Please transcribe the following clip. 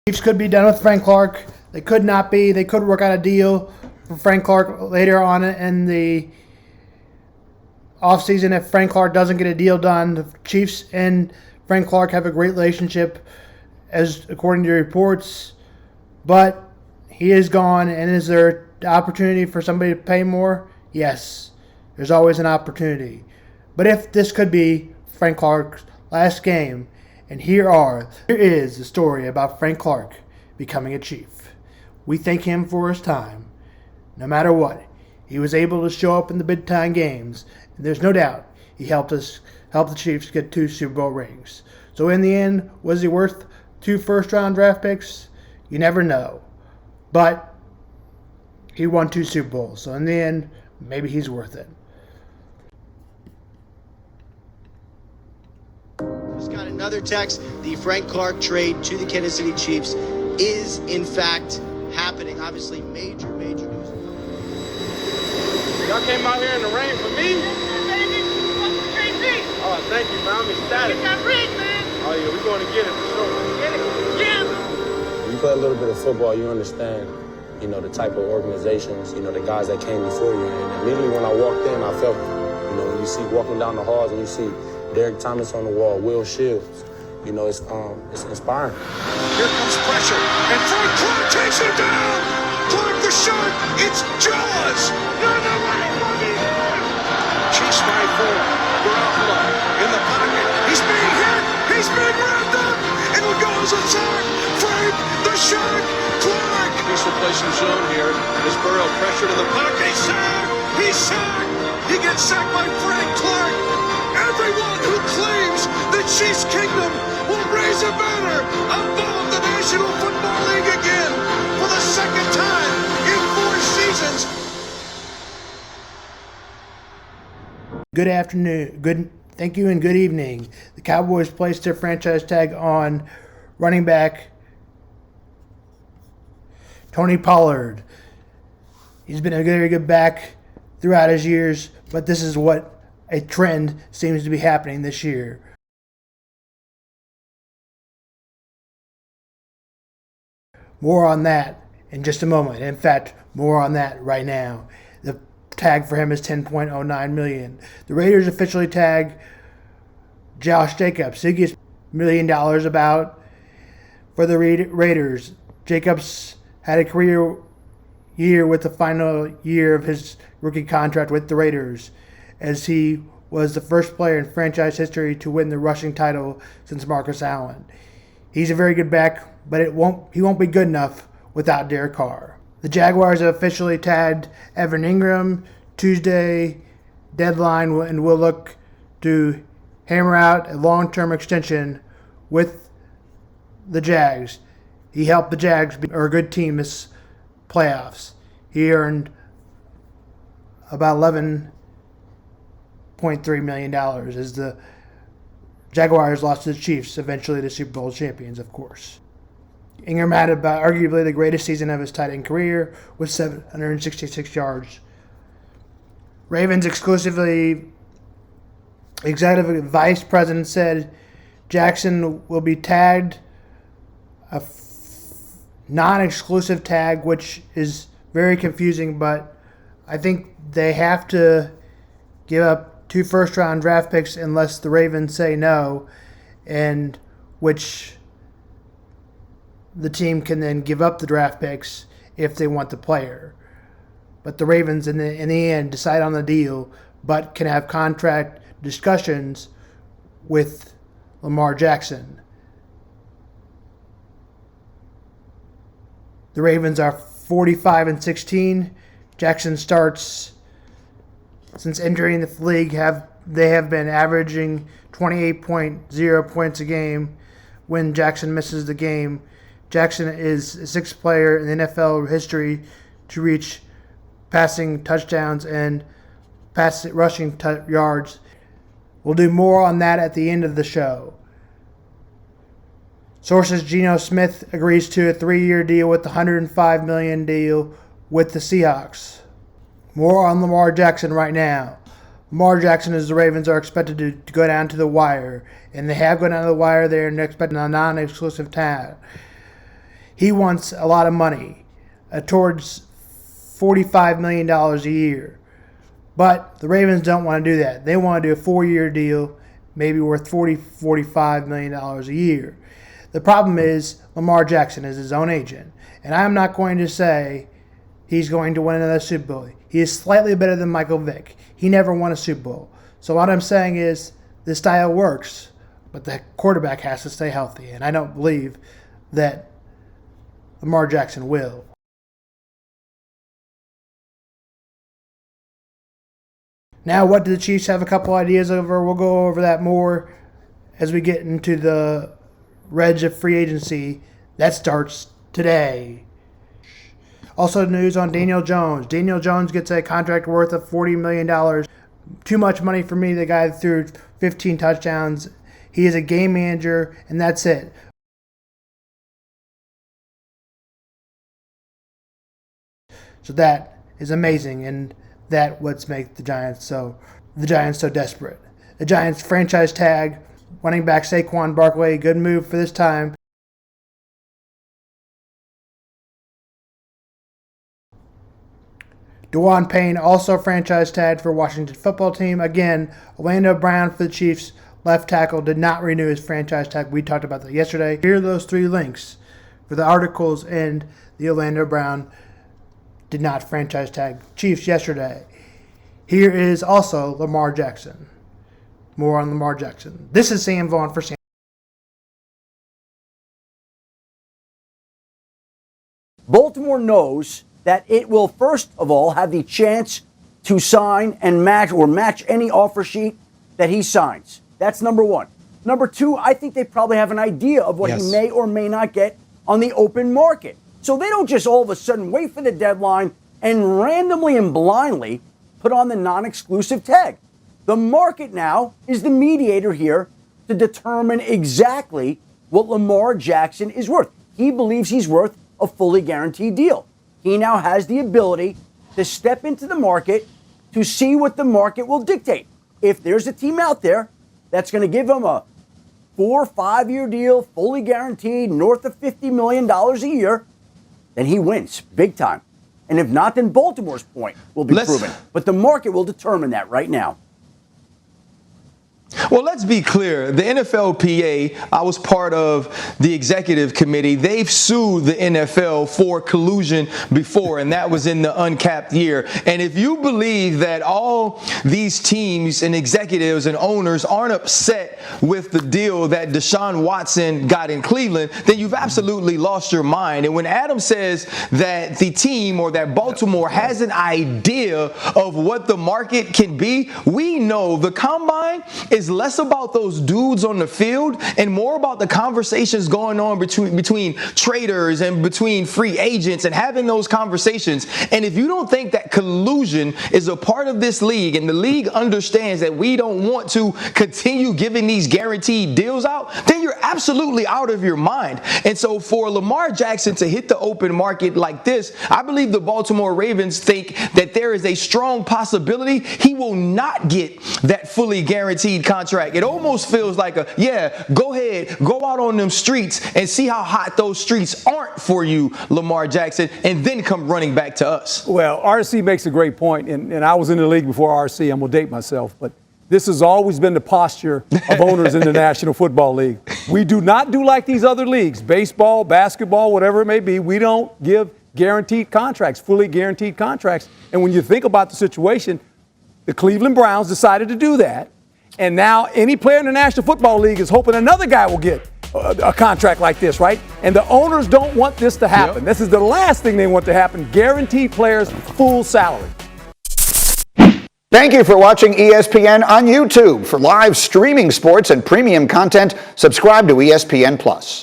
Chiefs could be done with Frank Clark. They could not be. They could work out a deal for Frank Clark later on in the offseason if Frank Clark doesn't get a deal done. The Chiefs and Frank Clark have a great relationship, as according to reports, but he is gone. And is there an opportunity for somebody to pay more? Yes, there's always an opportunity. But if this could be Frank Clark's last game, and here is the story about Frank Clark becoming a Chief. We thank him for his time. No matter what, he was able to show up in the big-time games, and there's no doubt he helped the Chiefs get 2 Super Bowl rings. So in the end, was he worth 2 first-round draft picks? You never know. But he won 2 Super Bowls, so in the end, maybe he's worth it. Just got another text. The Frank Clark trade to the Kansas City Chiefs is, in fact, happening. Obviously, major news. Y'all came out here in the rain for me? Oh, thank you, man. I'm ecstatic. Get that ring, man. Oh, yeah, we're going to get it for sure. Get it. Yeah. You play a little bit of football, you understand, the type of organizations, the guys that came before you. And immediately when I walked in, I felt, when you see walking down the halls and you see Derek Thomas on the wall, Will Shields, it's inspiring. Here comes pressure, and Frank Clark takes it down. Clark the shot, it's Jaws. You're the right boogie. Chiefs right forward. Garoppolo in the pocket. He's being hit. He's being wrapped up. And it goes inside. Frank the shot. Clark. He's replacing zone here. As Burrow pressured in the pocket. He's sacked. He's sacked. He gets sacked by Frank Clark. Everyone who claims the Chiefs Kingdom will raise a banner above the National Football League again for the second time in 4 seasons. Good afternoon. Thank you and good evening. The Cowboys placed their franchise tag on running back Tony Pollard. He's been a very good back throughout his years, but this is what a trend seems to be happening this year. More on that in just a moment. In fact, more on that right now. The tag for him is $10.09 million. The Raiders officially tag Josh Jacobs. He gets $1 million about for the Raiders. Jacobs had a career year with the final year of his rookie contract with the Raiders, as he was the first player in franchise history to win the rushing title since Marcus Allen. He's a very good back, but he won't be good enough without Derek Carr. The Jaguars have officially tagged Evan Ingram. Tuesday deadline, and will look to hammer out a long-term extension with the Jags. He helped the Jags be a good team this playoffs. He earned about $11.3 million as the Jaguars lost to the Chiefs, eventually the Super Bowl champions, of course. Ingram had about arguably the greatest season of his tight end career with 766 yards. Ravens executive vice president said Jackson will be tagged a non-exclusive tag, which is very confusing, but I think they have to give up 2 first-round draft picks unless the Ravens say no, and which the team can then give up the draft picks if they want the player. But the Ravens, in the end, decide on the deal, but can have contract discussions with Lamar Jackson. The Ravens are 45-16. Jackson starts since entering the league. They have been averaging 28.0 points a game when Jackson misses the game. Jackson is the 6th player in the NFL history to reach passing touchdowns and rushing yards. We'll do more on that at the end of the show. Sources: Geno Smith agrees to a 3-year deal with the $105 million deal with the Seahawks. More on Lamar Jackson right now. Lamar Jackson, as the Ravens are expected to go down to the wire, and they have gone down to the wire. They're expecting a non-exclusive tag. He wants a lot of money, towards $45 million a year. But the Ravens don't want to do that. They want to do a 4-year deal, maybe worth $45 million a year. The problem is Lamar Jackson is his own agent. And I'm not going to say he's going to win another Super Bowl. He is slightly better than Michael Vick. He never won a Super Bowl. So what I'm saying is this style works, but the quarterback has to stay healthy. And I don't believe that Lamar Jackson will. Now, what do the Chiefs have a couple ideas over? We'll go over that more as we get into the reg of free agency. That starts today. Also, news on Daniel Jones. Daniel Jones gets a contract worth of $40 million. Too much money for me. The guy threw 15 touchdowns. He is a game manager, and that's it. So that is amazing, and that what makes the Giants so desperate. The Giants franchise tag running back Saquon Barkley. Good move for this time. Dewan Payne also franchise tagged for Washington football team. Again, Orlando Brown for the Chiefs left tackle did not renew his franchise tag. We talked about that yesterday. Here are those 3 links for the articles and the Orlando Brown did not franchise tag Chiefs yesterday. Here is also Lamar Jackson. More on Lamar Jackson. This is Sam Vaughn for Sam. Baltimore knows that it will, first of all, have the chance to sign and match any offer sheet that he signs. That's number one. Number two, I think they probably have an idea of what he may or may not get on the open market. So they don't just all of a sudden wait for the deadline and randomly and blindly put on the non-exclusive tag. The market now is the mediator here to determine exactly what Lamar Jackson is worth. He believes he's worth a fully guaranteed deal. He now has the ability to step into the market to see what the market will dictate. If there's a team out there that's going to give him a 4 or 5 year deal, fully guaranteed, north of $50 million a year, then he wins big time. And if not, then Baltimore's point will be proven. But the market will determine that right now. Well, let's be clear. The NFLPA, I was part of the executive committee. They've sued the NFL for collusion before, and that was in the uncapped year. And if you believe that all these teams and executives and owners aren't upset with the deal that Deshaun Watson got in Cleveland, then you've absolutely lost your mind. And when Adam says that the team or that Baltimore has an idea of what the market can be, we know the combine is less about those dudes on the field and more about the conversations going on between traders and between free agents and having those conversations. And if you don't think that collusion is a part of this league and the league understands that we don't want to continue giving these guaranteed deals out, then you're absolutely out of your mind. And so for Lamar Jackson to hit the open market like this, I believe the Baltimore Ravens think that there is a strong possibility he will not get that fully guaranteed contract. It almost feels like go ahead, go out on them streets and see how hot those streets aren't for you, Lamar Jackson, and then come running back to us. Well, RC makes a great point, and I was in the league before RC. I'm going to date myself, but this has always been the posture of owners in the National Football League. We do not do like these other leagues, baseball, basketball, whatever it may be. We don't give guaranteed contracts, fully guaranteed contracts. And when you think about the situation, the Cleveland Browns decided to do that. And now any player in the National Football League is hoping another guy will get a contract like this, right? And the owners don't want this to happen. Yep. This is the last thing they want to happen. Guaranteed players, full salary. Thank you for watching ESPN on YouTube. For live streaming sports and premium content, subscribe to ESPN+.